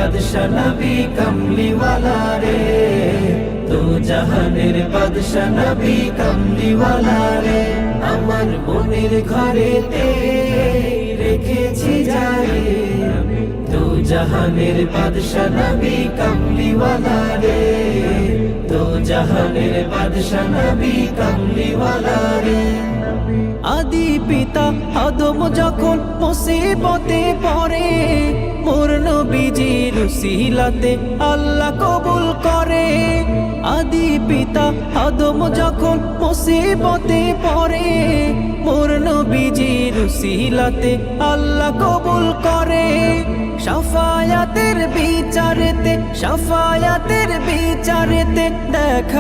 বাদশা নবী কমলিওয়ালা রে, দু জাহানের বাদশা নবী কমলিওয়ালা রে। আমার মনের ঘরেতে রেখেছি যারে, দু জাহানের বাদশা নবী কমলিওয়ালা রে, দু জাহানের বাদশা নবী কমলিওয়ালা রে। আদি পিতা আদম যখন মুসিবতে পড়ে, মোর নবীজির উসিলাতে আল্লাহ কবুল করে। আদি পিতা আদম যখন মুসিবতে পড়ে, মোর নবীজির উসিলাতে আল্লাহ কবুল করে। শাফায়াতের বিচারেতে, শাফায়াতের বিচারেতে দেখা